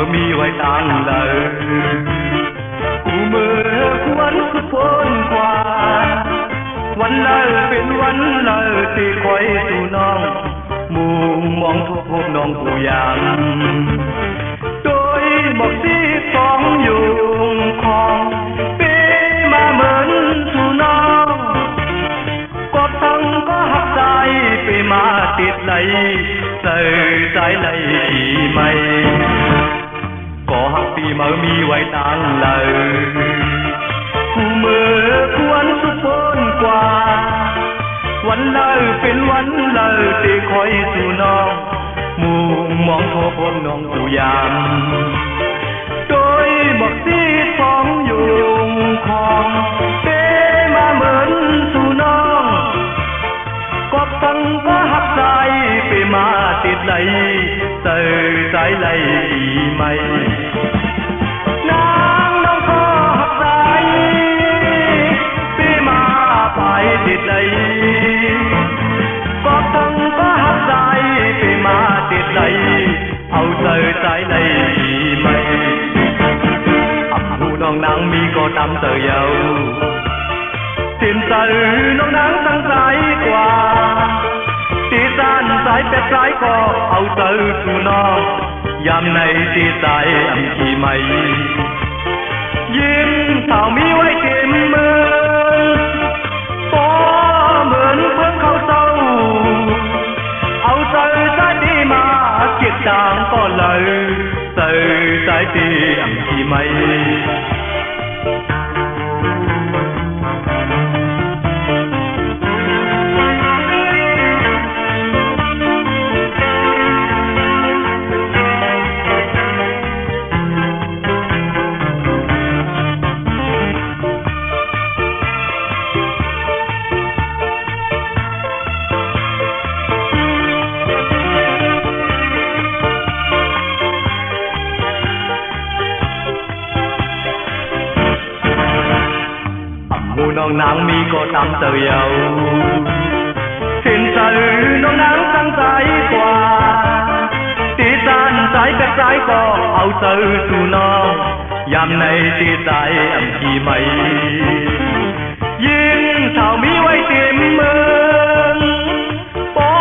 mở mi hoài tàn lời cụ mưa cuốn suốt phôn quaวันเลยเป็นวันเลยที่คอยสู่น้องมุมมองทุกพบน้องผู้ยามโดยบอกที่สองอยู่ของปีมาเหมือนสู่น้องกดทั้งก็หักใจไปมาติดไหลใส่ใจไหลที่ไม่ก็หักปีมามีไว้ตั้งเลยกูเมื่อควรสุพนกว่าวันเลยเป็นวันเลยที่คอยสู่น้องมุมมองโทพบน้องผู้ยามโดยบอกที่สองอยู่ของเตมาเหมือนสู่น้องกบทั้งก็หักใจไปมาติดไหลเตยใจไหลอีไม่นางน้องก็หักใจไปมาไปติดไหลกบทั้งก็หักใจไปมาติดไหลเอาเตยใจไหลอีไม่ผู้น้องนางมีก็ตามเตยเอาสิ้นใจน้องนางตั้งใจกว่าตีสานสายเป็ดสายก็เอาเตยสู่น้องยามในตีใจอันที่ไม่ยิ้มเท่ามีไว้เต็มมือพอเหมือนเพิ่งเข้าเศร้าเอาเตยใจดีมาเก็บจางก็เลยเตยใจดีอันที่ไม่น้องนางมีก็ตามเตยเอาสิ้นใจน้องนางตั้งใจกว่าตีสานใจเป็ดใจก็เอาเตยสู่น้องยามในตีใจอันที่ไม่ยิ่งเท่ามีไว้เต็มมือปอ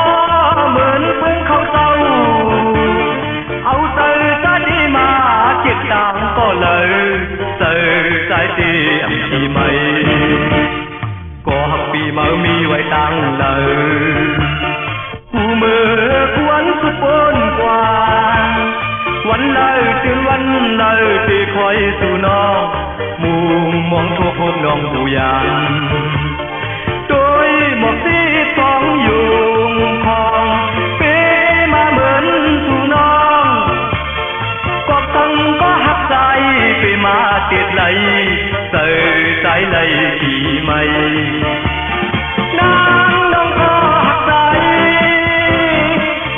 เหมือนเพิ่งเข้าเศร้าเอาเตยใจดีมาเก็บตังก็เลยเตยใจดีอันที่ไม่ก็หักปีมามีไว้ตั้งเลยกูเมื่อควรสุพนกว่าวันเลยถึงวันเลยที่คอยสู่น้องมุมมองทั่วพบน้องผู้ยามโดยบอกที่สองอยู่ของปีมาเหมือนสู่น้องกบทั้งก็หักใจไปมาติดไหลเตยใจไหลที่ไม่นางน้องก็หักใจ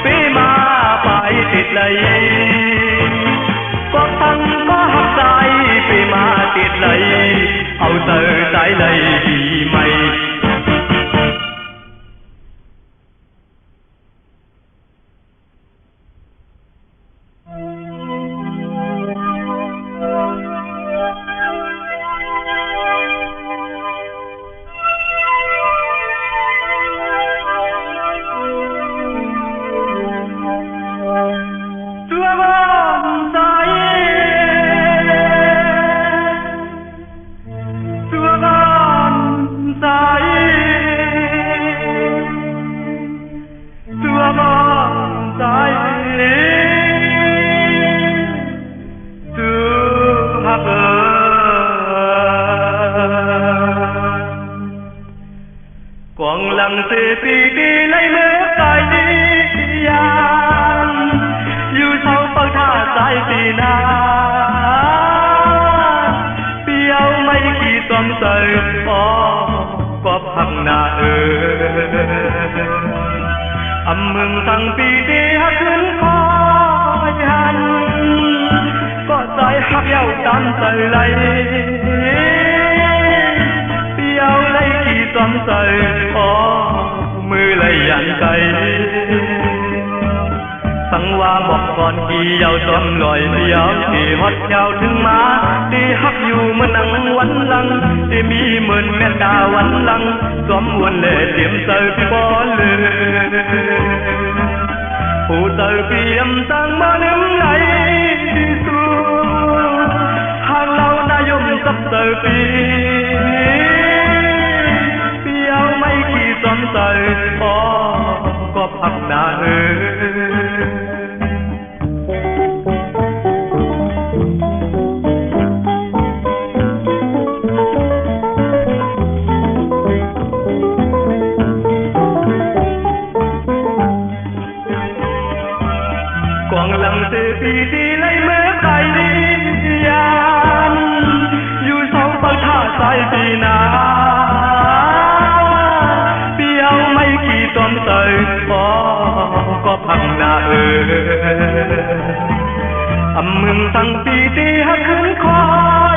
ไปมาไปติดไหลกบทั้งก็หักใจไปมาติดไหลเอาเตยใจไหลที่ไม่quăng lăng tê đi lấy mớ tay đi yan yêu sau bao tha sai tì na piao mấy khi tóm tay có phăng na âm mừng thằng pi đi hátขึ้นคอยหันก็ใจหักเย้าตามใจไหลtóm tay khó mưa lầy dàn cây sang งว่าบอกก่อนกี่ยาวซ้อมลอยเดียวที่ฮอดยาวถึงมาที่ฮักอยู่เมื่อนังวันหลังที่มีเหมือนแม่ตาวันหลังซ้อมวนเล่เตรียมเสิร์ฟบอลเลยผู้เสิร์ฟเตรียมตั้งมาหนึ่งไหลสู่ทางเรานายมสับเสิร์ฟเปียวไม่ขี่ซ้อมเสิร์ฟก็พักหน้ากวางหลังเสือปีดีไล่เมื่อใครยานอยู่สองเปิดท่าสายปีนาเปียวไม่ขี่ต้นเตยก็พังหน้ามึงทั้งปีดีหักขึ้นคอ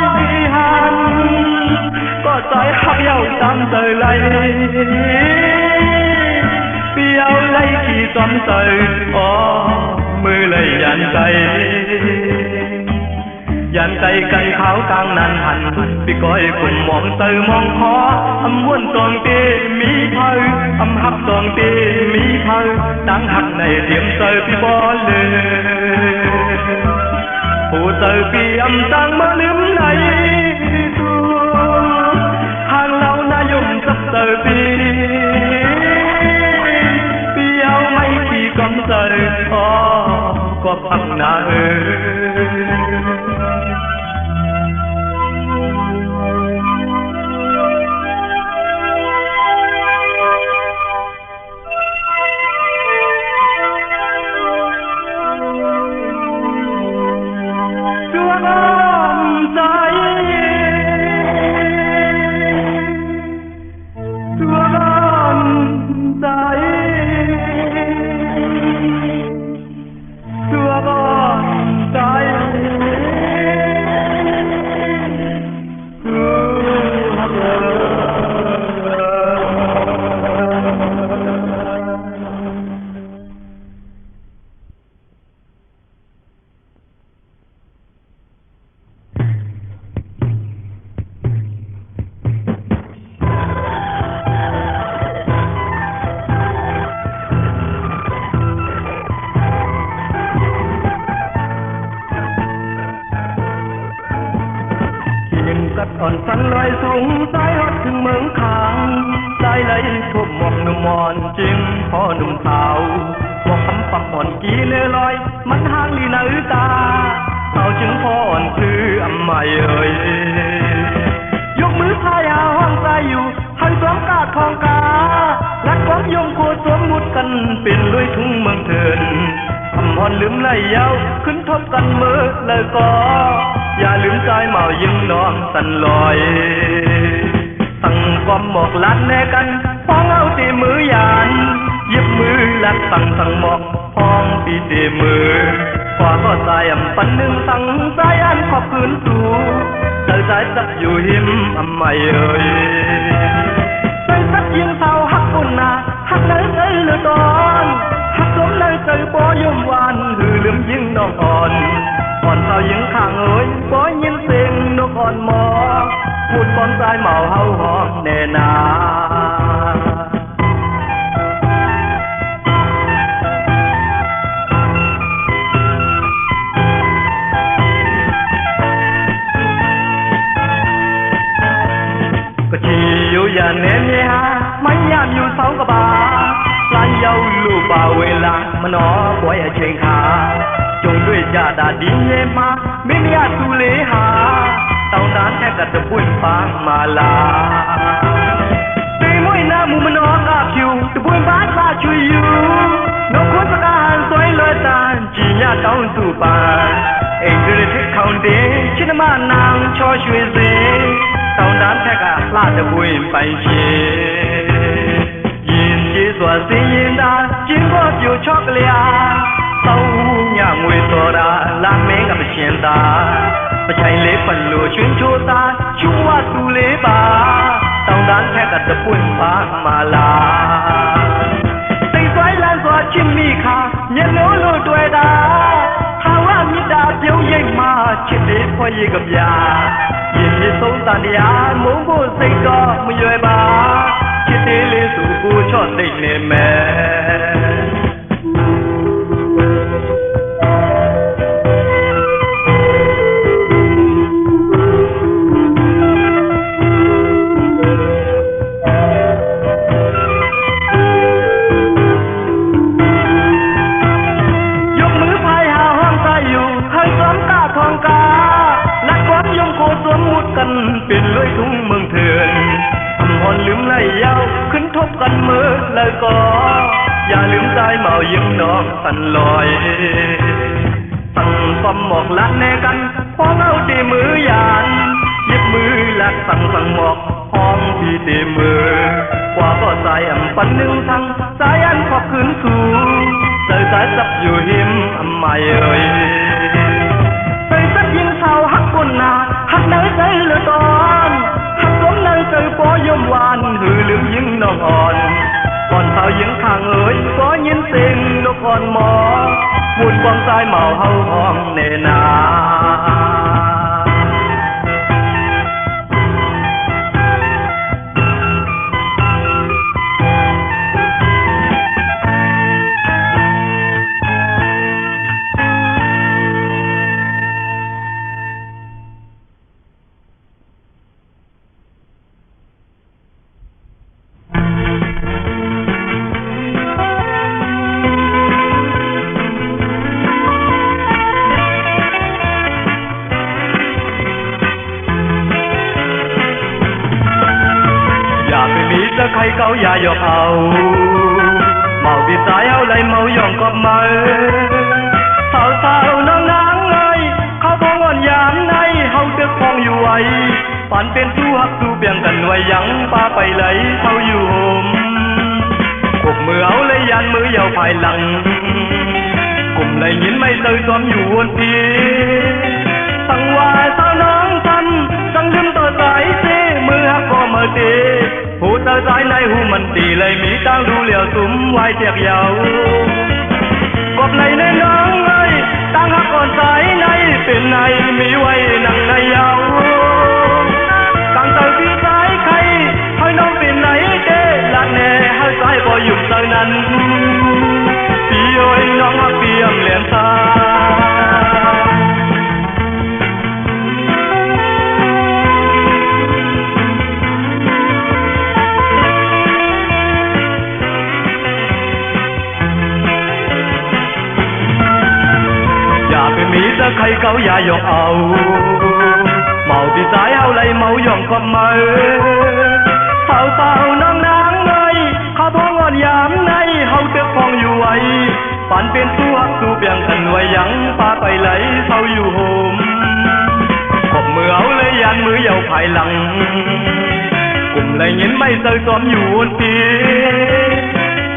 ยปีหันก็ใจหักเย้าตามเตยไล่เปียวไล่ขี่ต้นเตยมือเลยยันใจกันขาวกลางนั้นหันพี่ก้อยคุมมองเตยมองคอวนตองตีมีเผยหักตองตีมีเผยตั้งหักในเตรียมเตยพี่บอลเลยผู้เตยพี่ตั้งมาลืมในตัวทางเรานายมสับเตยพี่เอาไม่ขี่กำเตยก็พักหน้าอ่อนสันลอยสูงสายฮอดถึงเมืองขางสายไหลทั่วหมอกหนุ่มมอนจริงพ่อหนุ่มสาวบอกคำปักอ่อนกี่เลื่อลอยมันห่างลีนาอื้อตาเอาจึงพ่ออ่อนคือไม่เอ่ยยกมือพายหาห้องใจอยู่ให้สวมกาดทองกาและความยงโคสวมมุดกันเป็นลุยทุ่งเมืองเถินคำอ่อนลืมไหลยาวขึ้นทบกันเมื่อเลยก็อย่าลืมใจเมายิ่งนอนสันลอยตั้งความหมอกลัดแน่กันพ้องเอาตีมือยานยิบมือลัดตั้งหมอกพ้องตีตีมือขวาก็ใจปันหนึ่งตั้งใจอันขอบคืนสู่ใจสักอยู่หิมไม่เอ่ยใจสักยิ่งเศร้าหักปุ่นนาหักเลยเหลือตอนหักสมเลยใจปอยมวานหือลืมยิ่งน้องอ่อนเฮายิงข้างเอ้ยบ่ยินเสียงนกอ่อนหมอพูดปอนสายเมาเฮาหอมแน่นาก็ชีอยู่อย่าเน้นเนี่ยฮะไม่ยามอยู่เสากระบาลานเยาลูกบ่าวเวลามันหนอป่วยเชิงขาจงด้วยญาดาดีเยมาไม่มีอาสุเลหาเต่านั้นแค่กัดตะปุ่นปางมาลาตีมวยหน้ามูมันออกอาคิวตะปุ่นบ้านมาช่วยอยู่นกคนสกานสวยลอยตาจีญาเต้าสู่ป่าเอ็งเดือดที่เขาเดชินมานางชอช่วยเสเต่านั้นแค่กัดลาตะปุ่นไปเชยินจีสวดสียินดาจิงก็อยู่ชอกเลียเต้าnhà ngồi tòa ra làm mấy gặp chuyện ta và chạy lễ phần lùa chuyến chô ta chúng qua tu lễ ba tao đán theo cả tập quân ba mà là tay xoáy lan gió chim mi kha nhớ lũ lũ tuổi đã thao ăn như đã thiếu dây mà chỉ để thôi gì gặp già nhìn như sống tàn giá muốn vô sinh có mình rồi bà chỉ để lênสู่กูcho tình nề mẹเป็นลอยทุ่งเมืองเถื่อนทำหอนลืมไหลยาวขึ้นทบกันเมื่อแล้วก็อย่าลืมใจเมายิ้มน้องสันลอยสั่งความหมอกลัดแน่กันพองเอาตีมือยานยิบมือลัดสั่งหมอกพองที่ตีมือกว่าก็ใจอ่ำปันหนึ่งทั้งใจอันขอบคืนสู่ใจใจจับอยู่หิมอ่ำไม่เอ่ยใจสักยิงเศร้าหักคนนาหักเนื้อใจเหลือตอนหักสมเนื้อใจปอยมวานหือลืมยิงน้องอ่อนก่อนเท้ายิงข้างเอ๋ยก็ยินเสียงนกอ่อนหมอบุญความใจเมาเฮาห้องเนนาใครเขาอย่าหยอกเอาเมาที่สายเอาเลยเมาย่องกับมือสาวสาวน้องนางไงเขาพองอ่อนยามในเฮาเดือดพองอยู่ไว้ฝันเป็นสู้ฮักสู้เบี่ยงกันไว้ยังป้าไปเลยเขาอยู่โฮมกบมือเอาเลยยันมือยาวภายหลังกลุ่มเลยยินไม่เตยซ้อมอยู่วนทีสั่งว่าสาวน้องทำสั่งลืมต่อสายเสมือฮักก็มาเตหูเตอใจในหูมันตีเลยมีตั้งดูเหลียวสุมไว้เทียกยาวกบในน้องเอ้ยตั้งหักก่อนสายในเป็นในมีไว้นั่งในยาวตั้งเตอที่สายใครให้น้องเป็นไหนเด้ลัดแน่ให้สายบ่หยุดเตอนั้นพี่โอ้ยน้องหักเปียมเหลียนตามีแต่ใครเขาอย่าหยอกเอาเมาที่สายเอาเลยเมาย่องกับมือสาวสาวน้องนางไงเขาพองอ่อนยามในเฮาเตือกพองอยู่ไว้ฝันเป็นสู้ฮักสู้เบี่ยงกันไว้ยังป้าไปไหลเศร้าอยู่โฮมขบมือเอาเลยยันมือยาวภายหลังกลุ่มเลยยินไม่เตยซ้อมอยู่วนที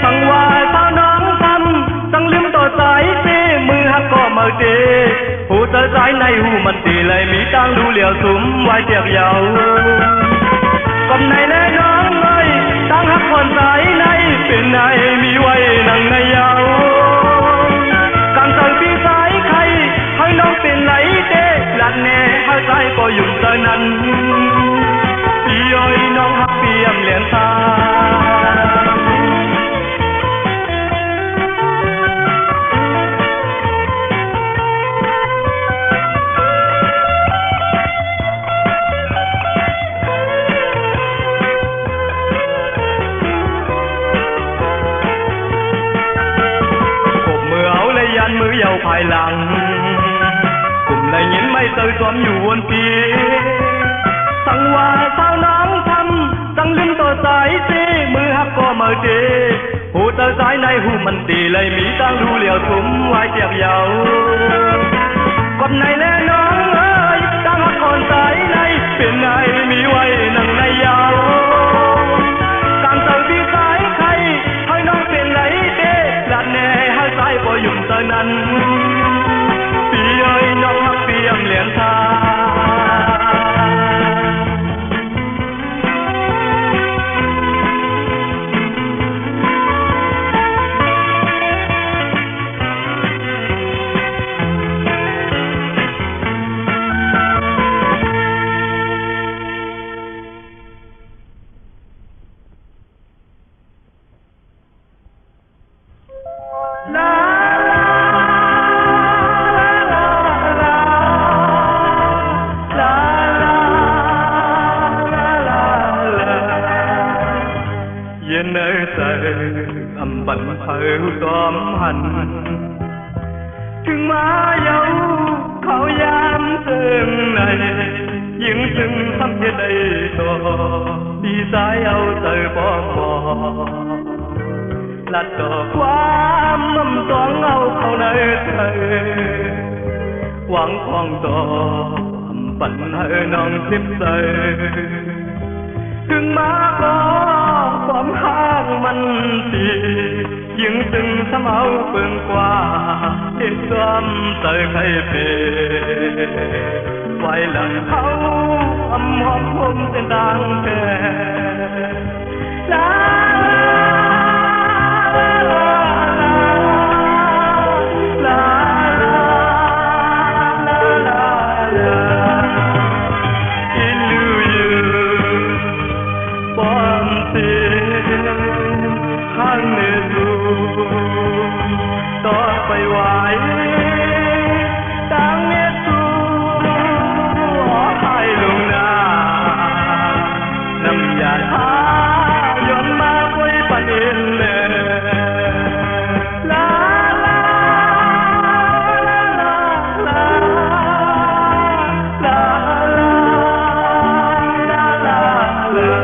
สั่งว่าสาวน้องทำสั่งลืมต่อสายเสมือฮักก็มาเตหูเตอใจในหูมันตีเลยมีตั้งดูเหลียวสุมไว้เทียกยาวกำในแน่น้องเอ้ยตั้งฮักคนสายในเป็นในมีไว้นั่งในยาวกางเตอพี่สายใครให้น้องเป็นไหลเด้ลัดแน่ให้ใจก็หยุ่งเตอนั้นพี่อ้อยน้องฮักเปียมเหลียนตามือยาวภายหลังกลุ่มเลยยินไม่เตยซ้อมอยู่วนทีสั่งว่าสาวน้องทำสั่งลืมต่อสายเสมือฮักก็มาเตหูเตอใจในหูมันตีเลยมีตั้งดูเหลียวสุมไว้เทียกยาวกบในแน่น้องเอ้ยตั้งฮักก่อนสายในเป็นในมีไว้นั่งในยาวกางเตอพี่สายใครให้น้องเป็นไหลเด้ลัดแน่ให้สายบ่หยุ่งเตอนั้นพี่เอ้ยน้องฮักเปียมเหลียนตา yên nơi trời âm bận thơ tóm hànhถึงมาเยาเขายามเติมในยิ่งซึ่งทำให้ได้ต่อดีสายเอาเตยบองลัดต่อความมั่มตองเอาเขาในเธอหวังคองต่อปั่นให้น้องทิพย์ใจถึงมาก็ความห้างมันตียิ่งซึ่งสมเอาเปิ่งกว่าที่ซ้ำเตยใครเปไว้หลังเขาอำหอมคมเส้นดังแก่ลาต่อไปไหวตั้งเนื้อตัวให้ลงหน้าน้ำยาทาย้อนมาไว้ปะเอ็นเลยลาลาลาลาลาลาลาลาลา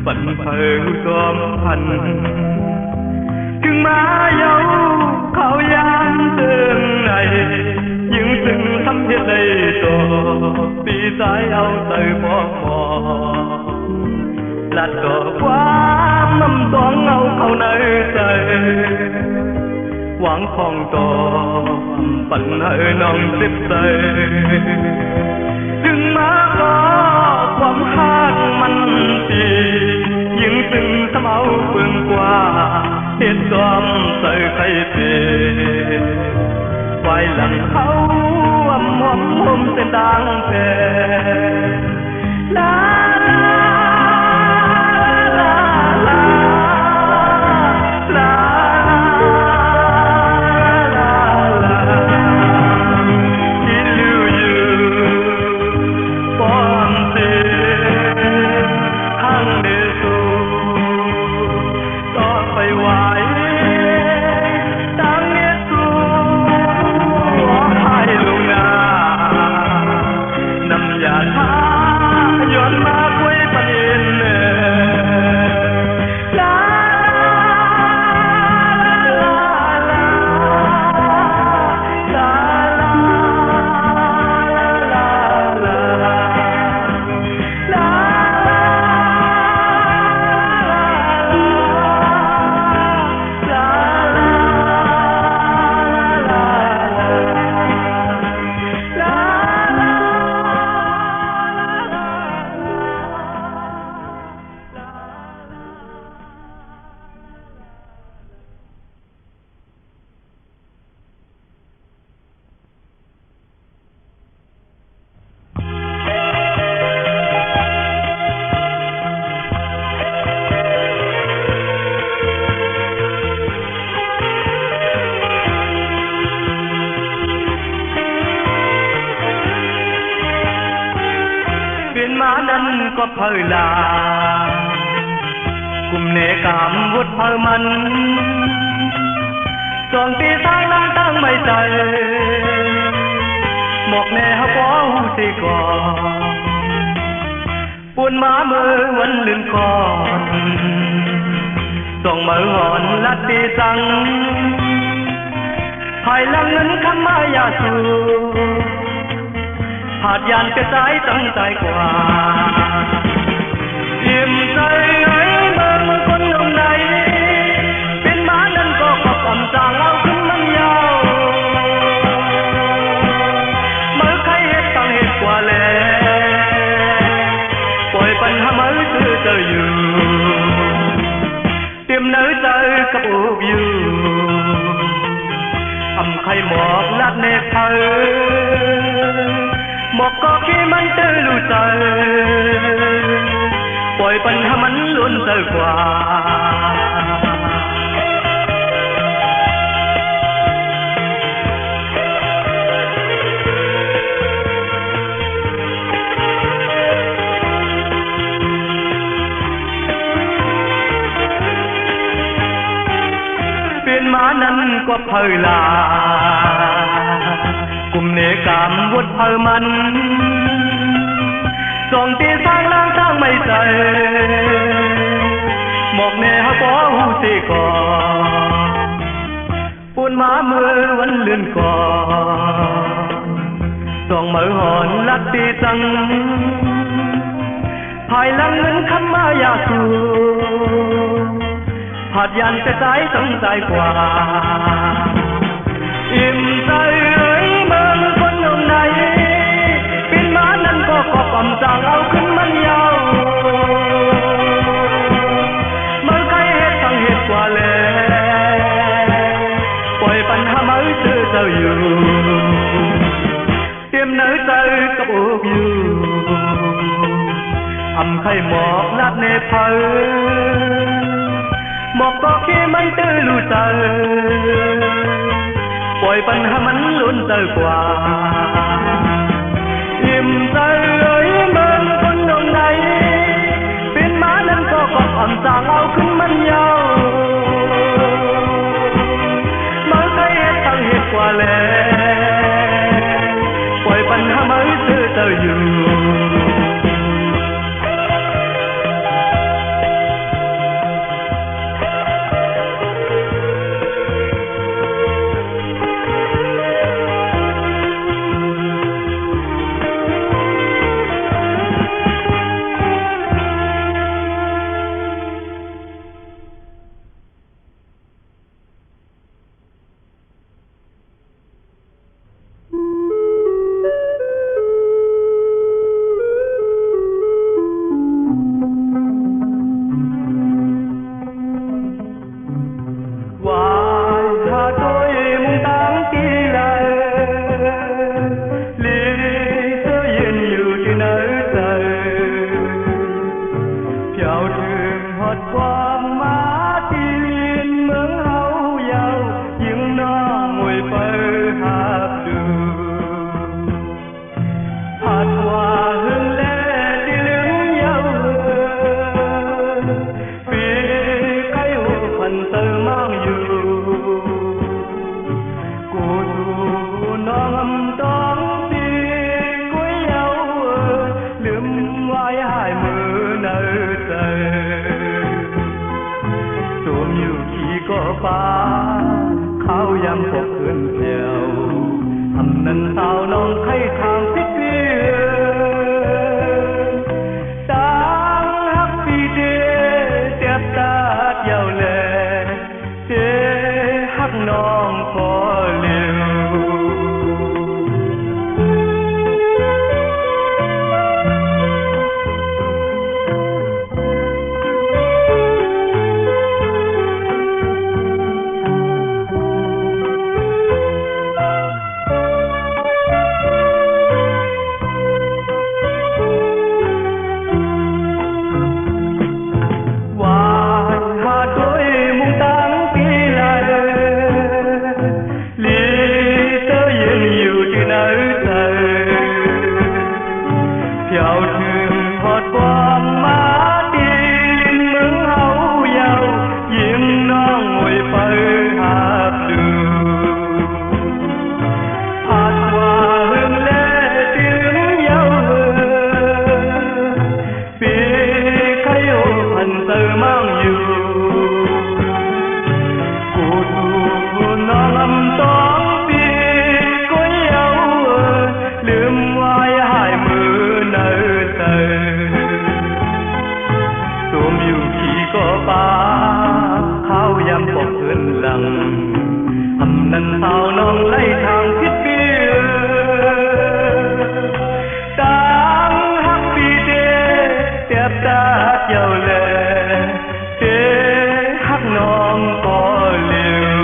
ปั่นเผาตอมพันถึงมาเยาเขายามเติมในยิ่งซึ่งทำให้ได้ต่อปีสายเอาเตยบอกลัดต่อความน้ำตองเอาเขาในใจหวังคองต่อปั่นให้น้องเจ็บใจถึงมาก็ความห้างมันตียิ่งซึ่งสมเอาเปิ่งกว่าเหตุซ้อมใส่ใครเปไว้หลังเขาอำหอมคมเส้นดังแผ่ลาลาลาลานั้นก็เพลลากุมเนกามวุฒเพลมันสองปีสร้างนั่งตั้งไม่ใจหมกแน่ฮะป้อหูสิก่อนปูนมาเมื่อวันลืมก่อนต ส่งมือหอนลัดตีสังภายหลังนั้นคำมายาสูหาดยานเปสายตั้งใจกว่าอิ่มใจไอ้เมืองคนหนุ่มไหนเป็นหมานั้นก็ขอบความจางเอาขึ้นมันยาวเมื่อใครเหตุตั้งเหตุกว่าแล้วปล่อยปัญหาเมื่อเจออยู่เตรียมเนื้อใจกับอุบอยู่ทำใครหมอกลัดเนกเธอหมอกก็แค่มันเจอรู้ใจปล่อยปัญหามันล้วนเจอกว่าหมานั้นก็เพลลากลุ่มเนกามวุดเพลมันส่งตีสร้างล่างสร้างไม่ใจหมอกเนฮะป้อหูเสก่อปูนหมาเมื่อวันเลื่อนก่อส่งมือหอนลักตีจังภายหลังนั้นคำมายาสูหาดยันไปสายตั้งใจกว่าอิ่มใจเอ้ยเมืองคนหนุ่มไหนเป็นหมานั้นก็ขอบความจางเอาขึ้นมันยาวเมื่อใครเหตุตั้งเหตุกว่าแล้วปล่อยปัญหาเมื่อเจออยู่เตรียมเนื้อใจกับอุบอยู่ทำใครหมอกลัดเนเพอหมอกก็แค่มันเจอรู้ใจปล่อยปัญหามันล้นเจอกว่าอิ่มใจเอ้ยเมืองคนหนุ่มไหนเป็นหมานั้นก็ขอบความจางเอาขึ้นมันยาวเมื่อใครเหตุตั้งเหตุกว่าแล้วปล่อยปัญหามันเจออยู่ lặng lần sao non lấy thang thiết kia đang happy day đẹp ta giàu lệ để hát non có liều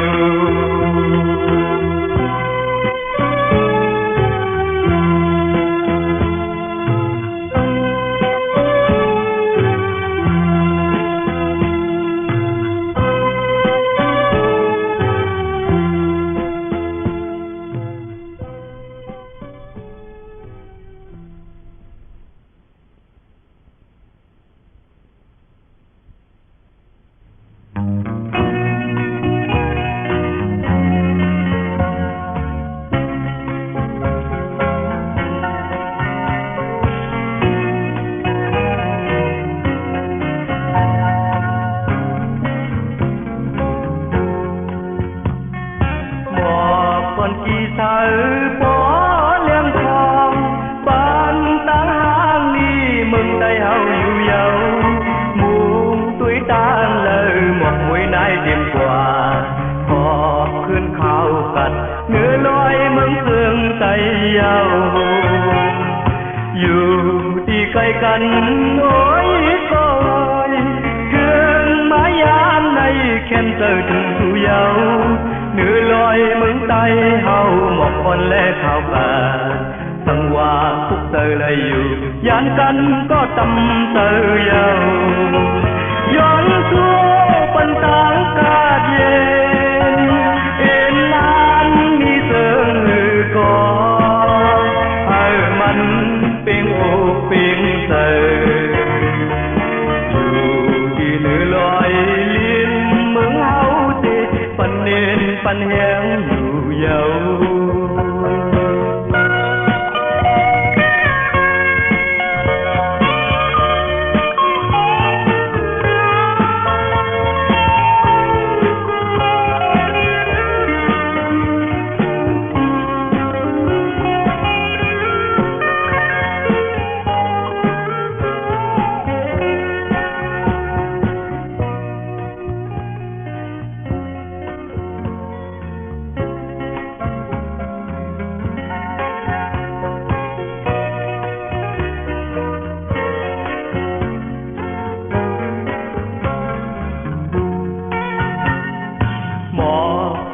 กันโอ้ยก็ยเครื่องมายามในแค้นเจอถึงสู่เยาเหนือลอยเมืองใต้เฮาหมอกอ่อนและข้าวป่าสังวาทุกเตอเลยอยู่ยานกันก็ตำเตอเยาย้อนทั่วปันต่างกาดเย็นเอ็นลานมีเสือก่อให้มันเป็นโอเป็นเตออยู่ที่เหนือลอยลิ้นเมืองเฮาเตปันเน้นปันแหงอยู่เยา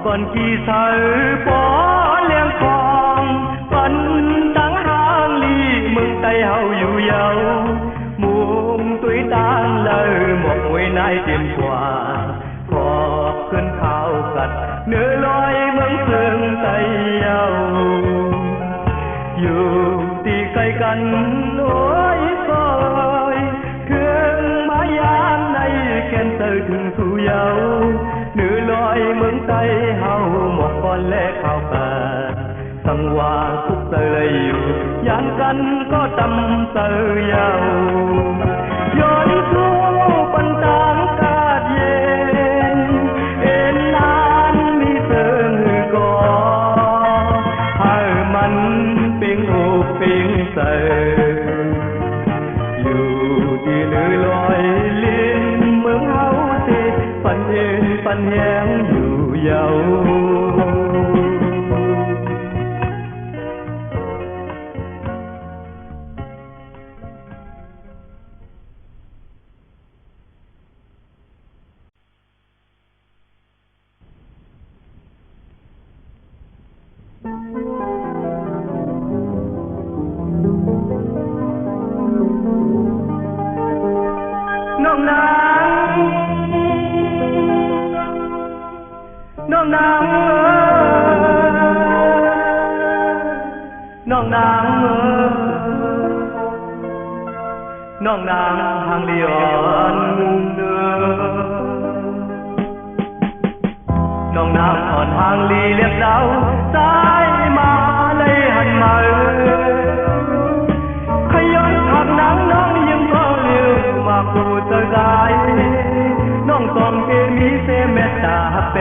còn chi sở bỏ liên con vẫn tăng hàng ly mừng tay hậu dù dâu muôn tuổi tan lời một buổi nay tìm quà có cơn khao cật nửa lối mừng phương tay dâu dù thì cây cành ôi coi thương má gian này khen từ thường thu dâu nửa lối mừng tay hậu một con lẽ khao cật thăng hoa khúc tơ lây dù gian căn có tâm tơ dâuย้อนทั่วปันต่างกาดเย็นเอ็นลานมีเสือก่อให้มันเป็นโอเป็นเสืออยู่ที่เหนือลอยลิ้นเมืองเฮาเตปันเอ็นปันแหงอยู่เยาน้องนางน้องนางน้องนางน้องนางทางเลียนเนื้อน้องนางอ่อนทางลีเลียบเดาสายมาเลยหันมาขย้อนขับนางน้องยังก็เลี้ยวมากูเจอได้น้องต้องเกมีเสเมตตาฮับแป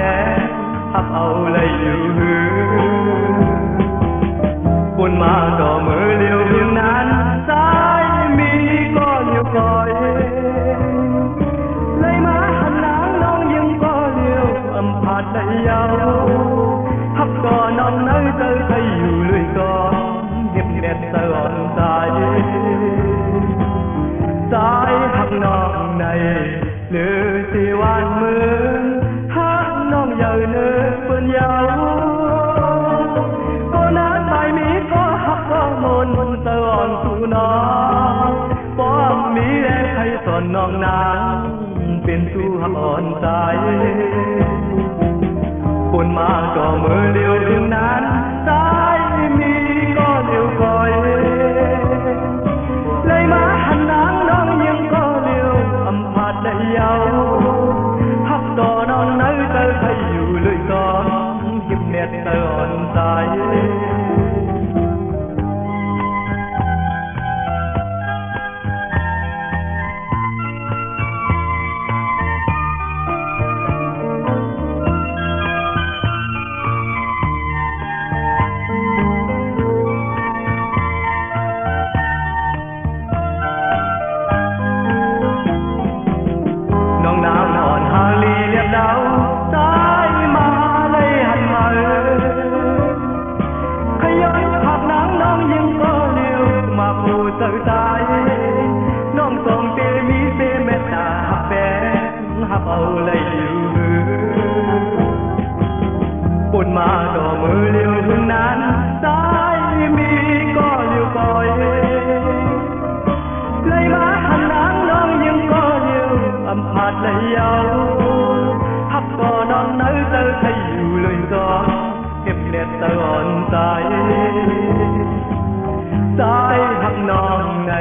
ฮับเอาเลยอยู่บนมาต่อมือเลี้ยวเพียงนั้นสายมีก็อยู่คอยเลยมาหันนางน้องยังก็เลี้ยวอำพา phạt lấy nhau hấp cò non nơi tới thấy dù lười con hiệp đẹp tơ on dài dài hấp non này lừa siêu an mưa hát non giờ nơi bên nhau có nát bài mỹ có hấp có môn tơ on tu nó bỏ mỹ để thấy son non nắngเป็นสู้หักอ่อนใจฝนมาก็มือเลี้ยวถึงนั้นสายมีก็เลี้ยวคอยเลยมาหันหลังน้องยังก็เลี้ยวอำพาดได้ยาวหักต่อน้องนั้นเธอให้อยู่เลยก่อนหิบเน็ตเธออ่อนใจน้องส่งเตมีเตเมตตาหับแฟนหับเอาเลยอยู่ปุ่นมาดอกมือเลี้ยวถึงนั้นสายมีก็เลี้ยวคอยเลยมาหันหลังน้องยังก็เลี้ยวอำพาดเลยยาวหับก็น้องนั้นเธอให้อยู่เลยก่อนเก็บเน็ตตะอ่อนใจสายหักน้องใน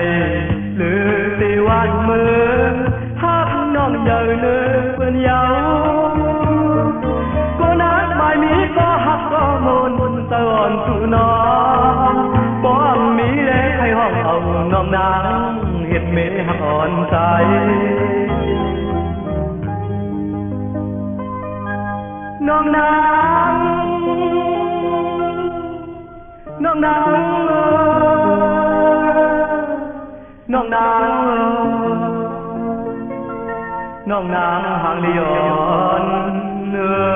หรือตีวันมือหักน้องเยอะเนื้อเปื่อนยาวก็นัดไม่มีก็หักก็มนตะอ่อนสู่น้องป้อมมีเล็กให้ห้องเอาน้องนางเห็ดเมหักอ่อนใจน้องนางน้องนางน้องนางห่างเลียนเนื้อ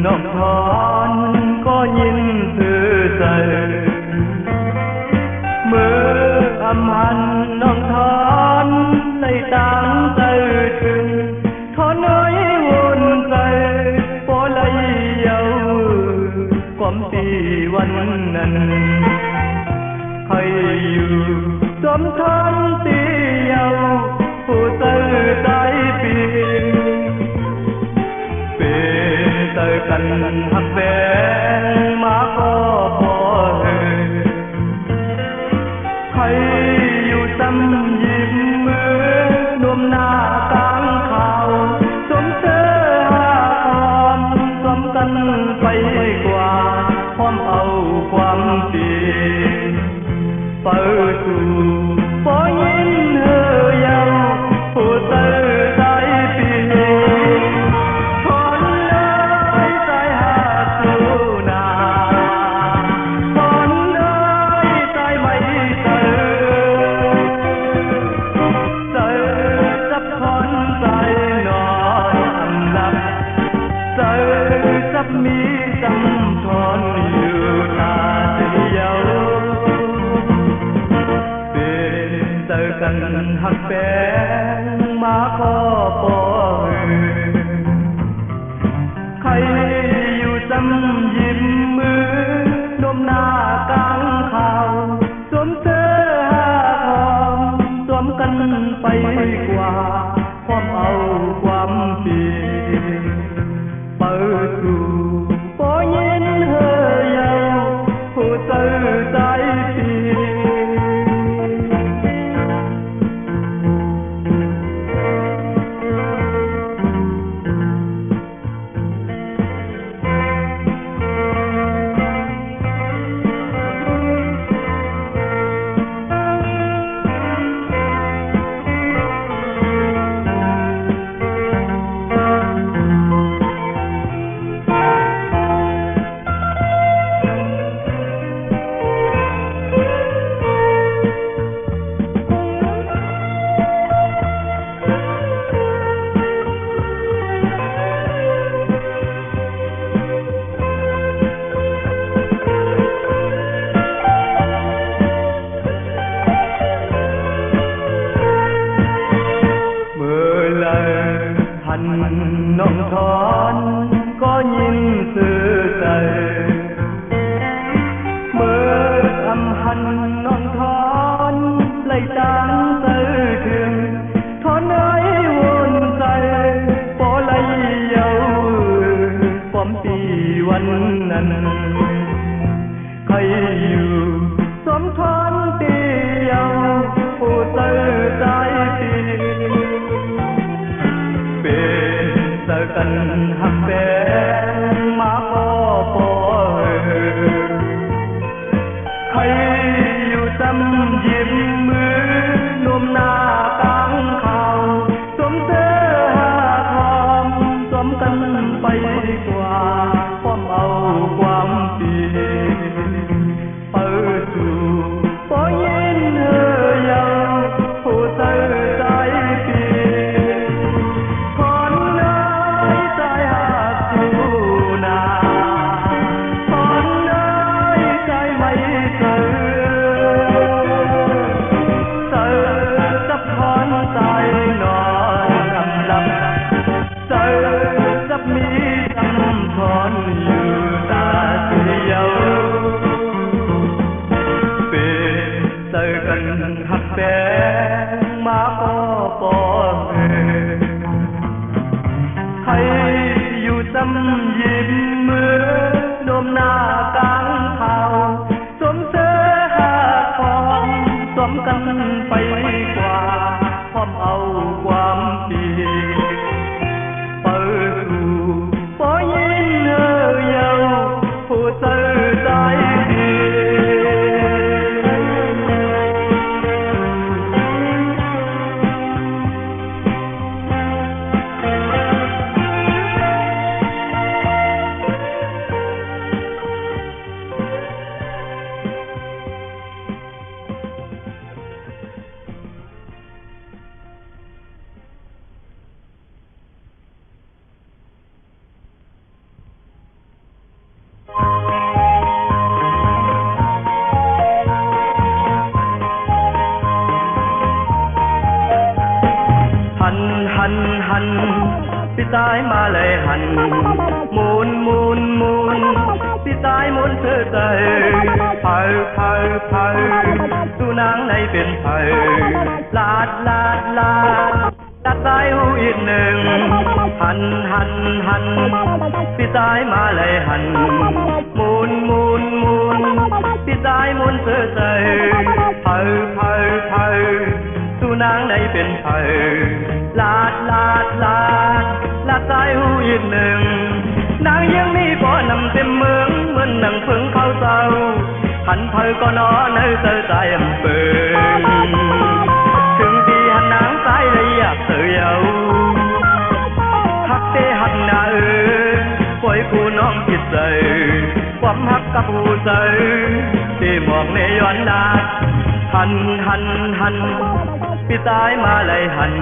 น้องทอนก็ยินสื่อใจเมื่ออำหันน้องทอนได้ตั้งใจถึงทอนน้อยวนใจพอไหลเยาความตีวันนั้นให้อยู่สมทนตีเยาผู้ตื่นใจปีเจอกันหักแฟนมาก็พอใครอยู่ซ้ำยิ้มมือนวมหน้ากลางข่าวสมเธอหาความสมกันไปกว่าพร้อมเอาความดีเปิดสู่ปอยินเธอยาวผู้เธอได้ปีมีจำทอนอยู่ตาเดียวเป็นเจอกันหักแฟนมาขอปอยใครอยู่จำยิ้มมือนมหน้ากลางข่าวสวมเสื้อหาทองสวมกันไปกว่าความเอาความดีเปิดสู่ปอยินเฮยาวผู้ตื่นใจปี วันนั้นใครอยู่สมทนเดียวผู้เตือใจปีเป็นเตือกันหักแบงมาพอใครอยู่จำยิ้มมือนวมหน้ากลางเขาสมเสื้อหาทองสมกันไปกว่าความเอาความดีเปิดสู่ปอยินเธอยาวผู้เตือใจปีคนไหนใจหักอยู่นาคนไหนใจไม่เตือจับคอนใจนอนกำลับเตือจับมีจำทอนอยู่ตาเสียวเป็นเตือกันหักแบงมาปอใครอยู่จำยิ้มมือนมหน้ากลางเขาสมเสื้อหาทองสมกันไปกว่าพร้อมเอาความดีเปิดสู่ปอยินเธอยาวผู้เตือใจดีหันพี่ตายมาเลยหันหมุนพี่ตายหมุนเธอใจเผาดูนางในเป็นไผลาดตายหูอีกหนึ่งหันพี่ตายมาเลยหันหมุนพี่ตายหมุนเธอใจเผาดูนางในเป็นไผลาดตายหูอีกหนึ่งนางยังมีบ่อนำเต็มเมืองเหมือนนางเพิ่งเข้าเศร้าหันเผยก็นอนในเธอใจอำเปิงถึงที่หันนางสายเลยอยากเธอเยาหักเตหักหน้าปล่อยกูน้องจิตใจความหักกับหูใจที่มองในย้อนนาหันพี่ตายมาเลยหัน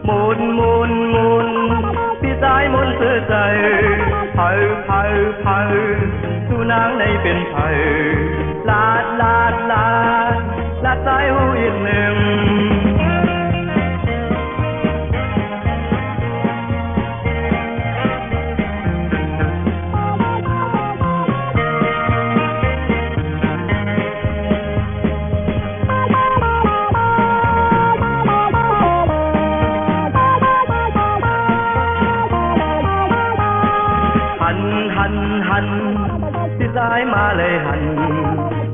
หมุนพี่ตายหมุนเสื้อใจเผาดูนางในเป็นไผลาดตายหูอีกหนึ่งหันพี่ตายมาเลยหัน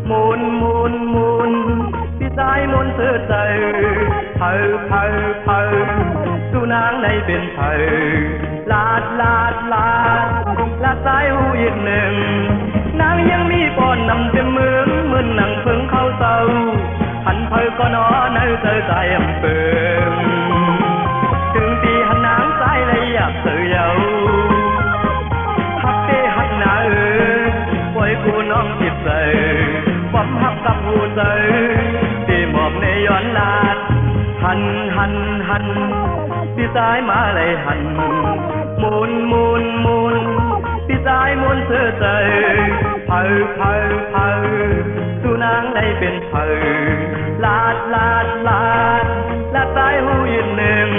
หมุนพี่ตายหมุนเสื้อใจเผาดูนางในเป็นไผลาดตายหูอีกหนึ่งนางยังมีบ่อนนำเต็มเมืองเหมือนนางเพิ่งเข้าเศร้าหันเผยก็นอนในเธอใจอำเปิงถึงที่หันนางสายเลยอยากเสือเยาปล่อยกูน้องจิตใจความหักกับหูใจที่มอบในย้อนลาดหันพี่ตายมาเลยหันหมุนพี่ตายหมุนเสื้อใจเผาดูนางได้เป็นไผลาดตายหูอีกหนึ่ง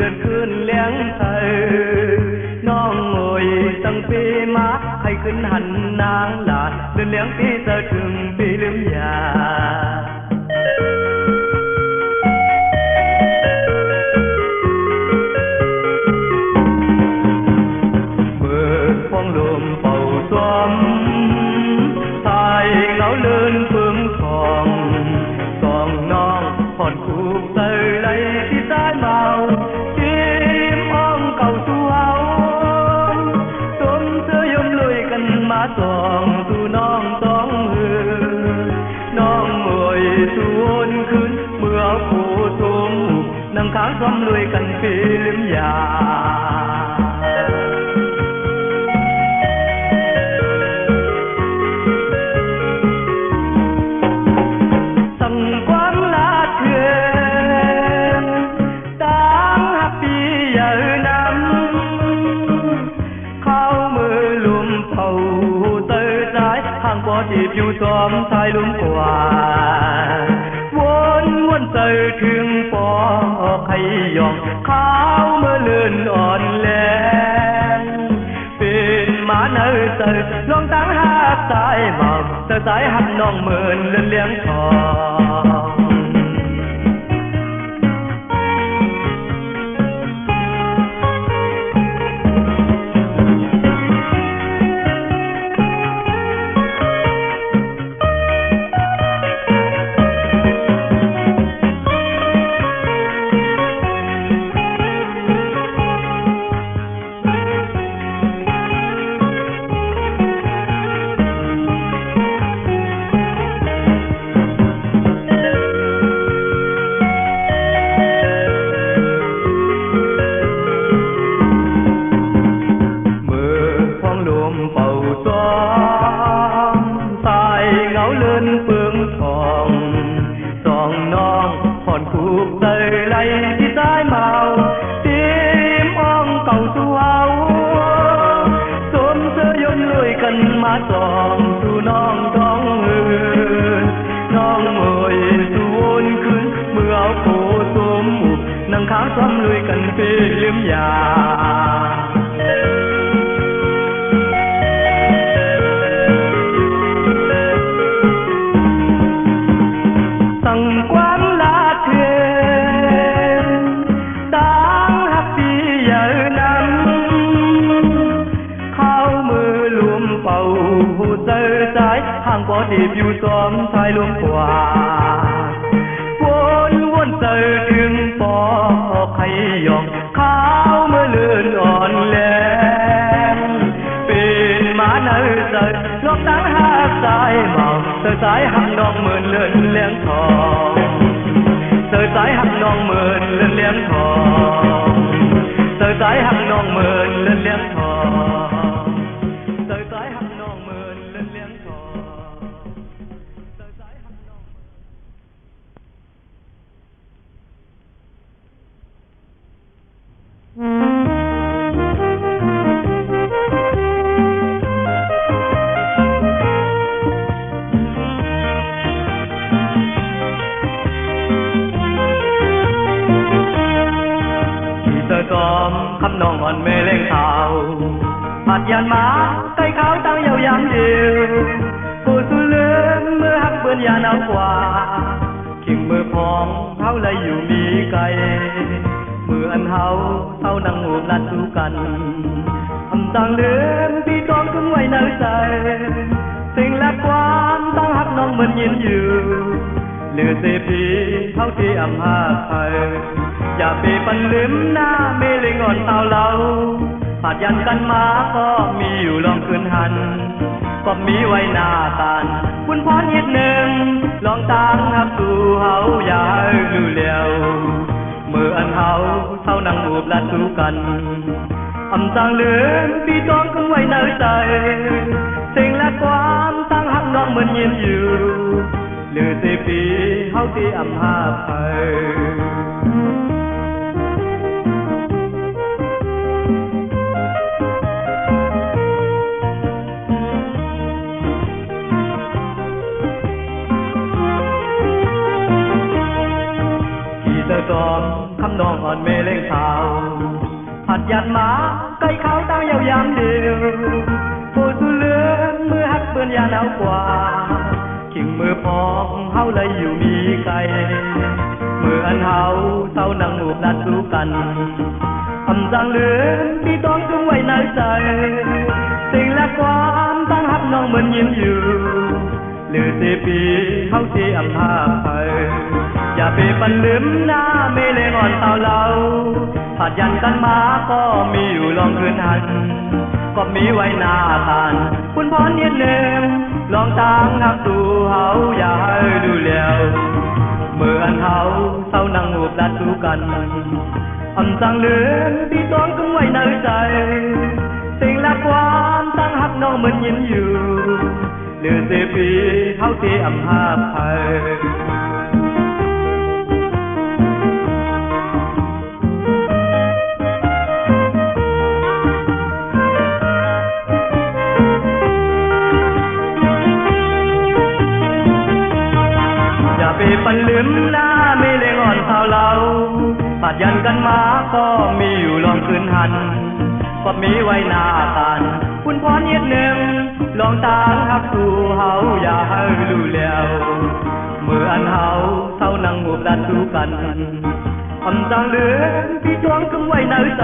อนขึ้นเลี้ยงไทยน้องโอยตั้งปีมาให้ขึ้นหันนางหลานเดินเลี้ยงปีเธอถึงปีลืมยาเบิดฟองลมเป่าซ้อมตายเหงาเลินเพิ่งทองสองน้องผ่อนคูกเตยไหลที่สายเมาทีมอ้อมเก่าตัวเอาสมเธอยมลุยกันมาสองสู่น้องสองน้องเอ่ยสู่วนคืนเมื่อผู้สมนั่งค้างซ้อมลุยกันปีลืมยาที่ผิวซ้อมชายลุ่มกว่าวนเตยถึงปอไข่ยองขาวเมื่อเลื่อนอ่อนแรงเป็นหมาเนยเตยลองตั้งหักสายหมอกเตยสายหักน้องเหมือนเลื่อนเลี้ยงทองเป่าซ้อมตายเหงาเลินเปืองทองสองน้องผ่อนคูกเตยไหลที่สายเมาทีมอ้อมเก่าสู่เอาสมเธอยมลุยกันมาสองสู่น้องท้องน้องเอ่ยสู่วนคืนเมื่อผู้สมนั่งค้างซ้อมลุยกันปีลืมยาพอดีผิวซ้อมชายลมกว่าวนเตยถึงปอไข่ยองขาวเมื่อเลื่อนอ่อนแรงเป็นหมาเนยเตยลองตั้งหักสายเมาเตยสายหักน้องเหมือนเลื่อนเลี้ยงทองเตยสายหักน้องเหมือนเลื่อนเลี้ยงทองเตยสายหักน้องเหมือนเลื่อนเลี้ยงทองเตยสายหักน้องเหมือนเลื่อนเลี้ยงทองคำน้องอ่อนเมเล่งเท้าผัดยันมาใกล้ขาวตั้งยาวยามเดียวผู้สุเลือนเมื่อหักเปื้อนยาหนาวกว่าขิงมือพองเท้าเลยอยู่มีไกลมืออันเท้านั่งหูบนัดสู้กันทำต่างเลือนพี่ต้องขึ้นไว้ในใจสิ่งและความต้องหักน้องเหมือนยินอยู่เหลือเสียพีเท่าที่อำหาไทยอย่าไปปันลืมหน้าเมลิงอ่อนเต่าเราผัดยันกันมาก็มีอยู่ลองคืนหันก็มีไว้หน้าตานคุณพรนิดหนึ่งลองตั้งหักสู่เฮาอย่าให้ดูเลี้ยวมืออันเฮาเท่านั่งบูบลัดสู้กันอำต่างเลือนพี่ต้องขึ้นไว้ในใจสิ่งและความตั้งหักน้องเหมือนยินอยู่เหลือเสียปีเฮาที่อำหาไทย ก ตอบคำนองอ่อนเมเล่งขาวผัดยันหมาไก่ขาวตั้งยาวยามเดียวโผสุเลือนมือหักเปื้อนยาหนาวกว่าขิงมือพองเฮาเลยอยู่มีไก่มืออันเฮาเศร้านั่งหูบนัดสู้กันคำสั่งเลือนที่ต้องจุงไว้ในใจสิ่งและความตั้งหักน้องเหมือนยิ้มอยู่หรือเสียปีเฮาเสียอำภาไปอย่าไปปันลืมหน้าเมเลงอ่อนเต่าเราผัดยันกันมาก็มีอยู่ลองคืนหันก็มีไว้หน้าตานคุณพรเนียนเดิมลองตางหักสู่เฮาอย่าให้ดูแล้วเมื่ออันเฮาเศร้านั่งหูบดัดสู้กันคำสั่งเลือนที่ต้องกึ่งไว้ในใจสิ่งและความตั้งหักน้องเหมือนยิ้มอยู่หรือเสียปีเฮาเสียอำภาไปไปปันลืมหน้าไม่เลงอ่อนเท่าเราผัดยันกันมาก็มีอยู่ลองคืนหันก็มีไว้หน้าตานคุณพรเย็ดหนึ่งลองตางหักสู่เฮาอย่าให้รู้แล้วเมื่ออันเฮาเท่านั่งหูบดันสู้กันคำสั่งเลือนที่ทวงกึ่งไว้ในใจ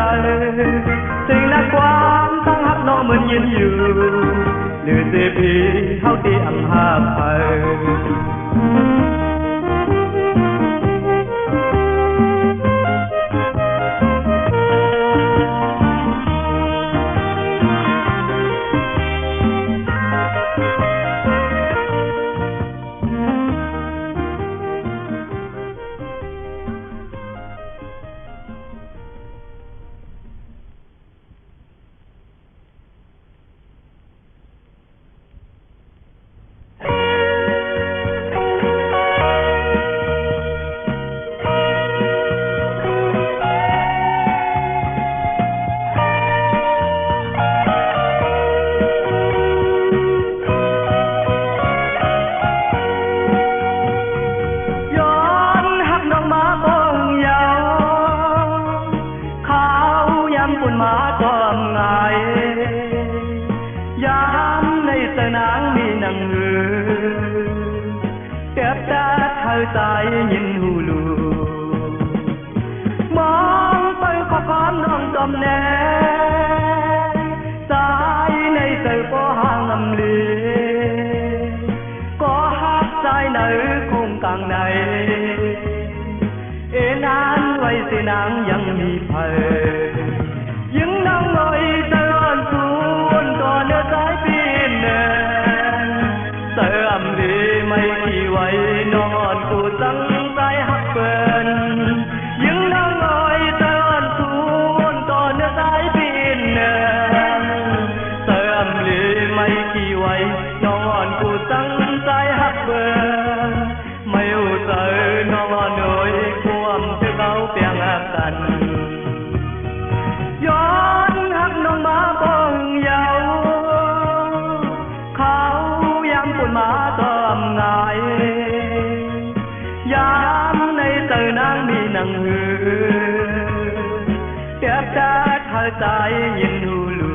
สิ่งและความตั้งหักน้องเหมือนยืนอยู่หรือเสียพีเฮาที่อำภาไปใจยินหูลูมองไปขอความน้องจอมแน่สายในใจก็ห่างอำลีก็หักใจในคงกลางในนานไว้สินางยังมีเพลยังนั่งลอยตลอดสูนก่อนเนื้อสายปีนแน่เสื่อมดีไม่ที่ไว้นอนกูตั้งใจหักเปินยังนั่งลอยตลอดสูนก่อนเนื้อสายปีนแน่เสื่อมดีไม่ที่ไว้นอนกูตั้งใจหักเปินไม่อุตส่าห์นอนโดยความที่เขาเปียงกันย้อนหักน้องมาบ้องยาวเขายังปุ่นมาตอมงายยามในเตอนางมีนางหือเก็บแต่เธอใจยินหูลู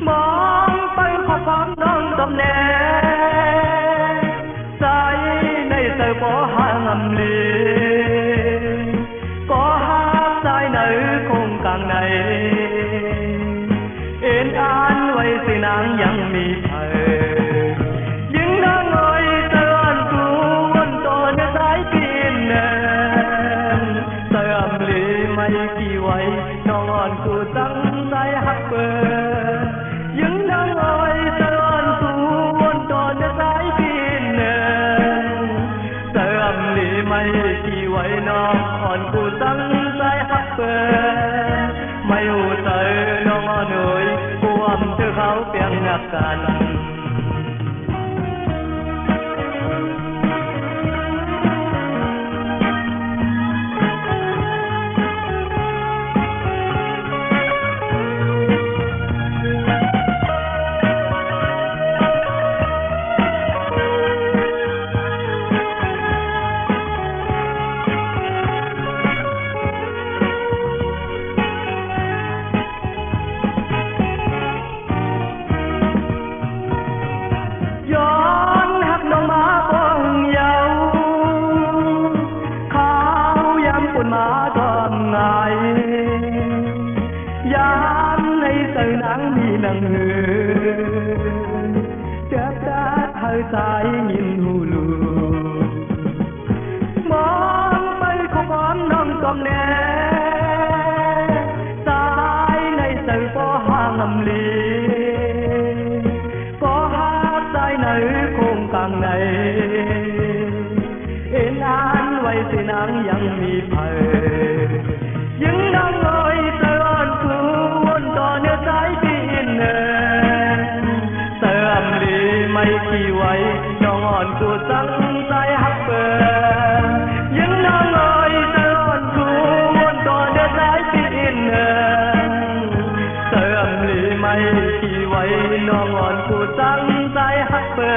มองไปขอความน้องตอมแน่ใจในเตอบ่ห่างอำลีก็หักใจในคงกลางในอ่านไว้สินางยังมีเพลยังนางลอยตะล่อนสูนต่อเนื้อสายปีนแน่เสื่อมลีไม่กี่ไว้นอนกูตั้งใจหักเปิดยังนางลอยตะล่อนสูนต่อเนื้อสายปีนแน่เสื่อมลีไม่กี่ไว้นอนกูตั้งใจหักเปิดไม่หูใจน้องหน่อยความเธอเขาเปียงหักกัน nâng chớp đát hơi say nhìn hù lù mong bay không ón nâng cầm nè sai này sự có hàng ngầm lì có hát sai nơi khôn càng này yên an quay xin nắngยังมีไฟยังนั่งลอยเตือนคูนต่อเนื้อสายดินเนินเติมลีไม่ขี้ไว้น้องอ่อนกูสังใจหักเปิดยังนั่งลอยเตือนคูนต่อเนื้อสายดินเนินเติมลีไม่ขี้ไว้น้องอ่อนกูสังใจหักเปิ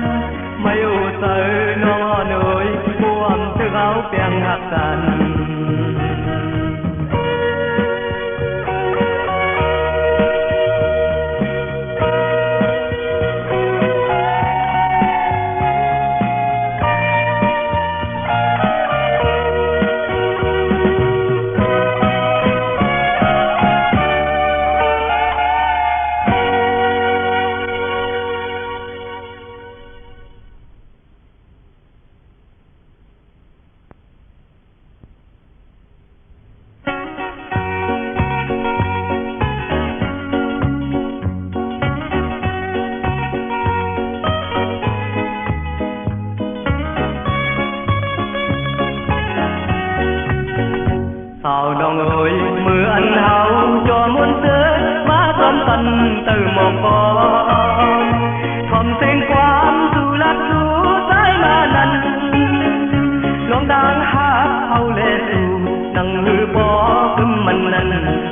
ดไม่อุตส่าห์น้องอ่อนเอ๋ยพวงเธอเขาเพียงหักกันsaoน้องเอ๋ยเมื่ออันเฮาจอมวนเสือมาซ้อมกันตื่นมองก่อนทอมเสียงความสู่ลัดสู่สายมานั้นลองดังหาเอาเลสู่นังหือปอคึมมันนั้น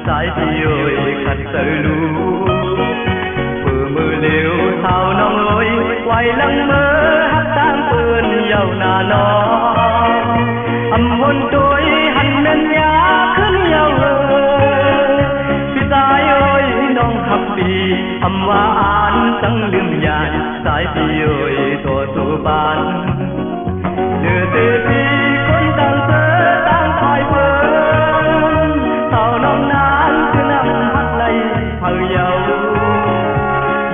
สายที่เอ๋ยขัดเสือลูเพื่อมือเลี้ยวสาวน้องเอ๋ยไว้ลังมือหักตามปืนเยาวนานออำวนตัวหันเนินยาขึ้นเยาพี่สายเอ้ยน้องขับดีอำว่าอ่านตั้งลืมยานสายพี่เอ้ยตัวสู่บ้านเดือดเดือดพี่คนต่างเสือต่างคอยเพิ่มเท่าน้องนานคือนำหักไหลเผาเยา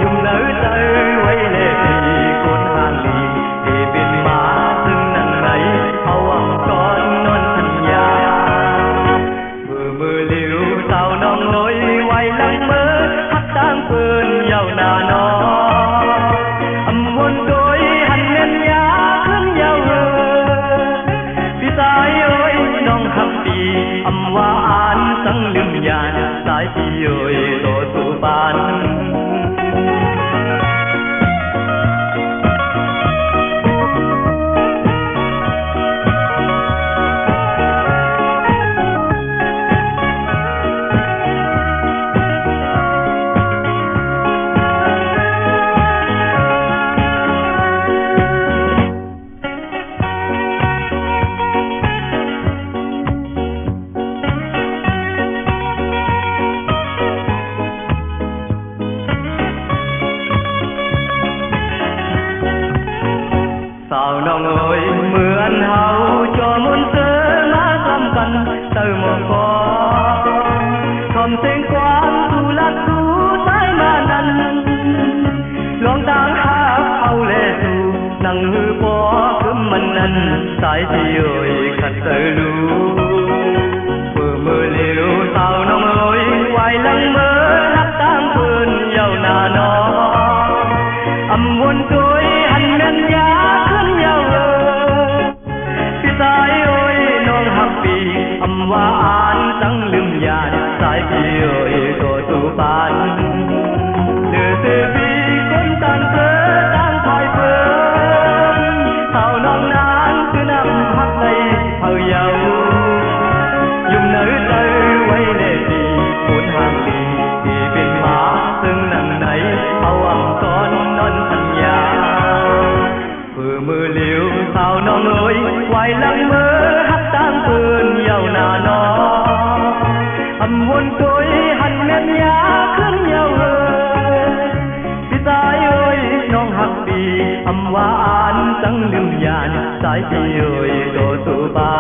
ยุ่งเนื้อใจไว้เล่พี่คนห่างลีที่เป็นมาซึ่งนั่นไหนเอาหวังก่อนนอนสัญญามือเลี้ยวสาวน้องลอยไว้หลังมือหักตามปืนเยาวนานออำวนโดยหันเน้นยาขึ้นเยาพี่สายเอ้ยน้องหักดีอำว่าอ่านสังลืมยานสายพี่เอ้ยโตสู่บ้านสาวน้องเอ๋ยเหมือนเฮาจอมนเสือมาซ้ำกันเติมมองก่อนทอมเสียงความสู่ลัดสู่สายมานั้นลองต่างหาเอาเลสู่นังหือปอคึมมันนั้นสายที่เอ๋ยขัดเสือลูเพื่อมือเลี้ยวสาวน้องเอ๋ยไว้หลังมือหักตามปืนเยาวนานออำวนโดยหันเนินยาพี่สายเอ้ยน้องหักปีอำว่าอ่านตั้งลืมยานสายพี่เอ้ยตัวสู่บ้านเดือดพี่คนต่างเสือต่างคอยเพิ่มเท่าน้องนานคือนำหักในเผาเยายุ่งเนื้อใจไว้เล่ดีคุณห่างลีที่เป็นมาซึ่งนั่งไหนเอาอ่ำซ้อนนอนสัญญาเพื่อมือเลี้ยวสาวน้องเอ๋ยไว้หลังมือหักตามปืนเยาวนานออำวนตัวหันเน้นยาขึ้นเยาพี่สายเอ้ยน้องหักดีอำว่าอ่านตั้งลืมยานสายพี่เอ้ยโตสู่บ้า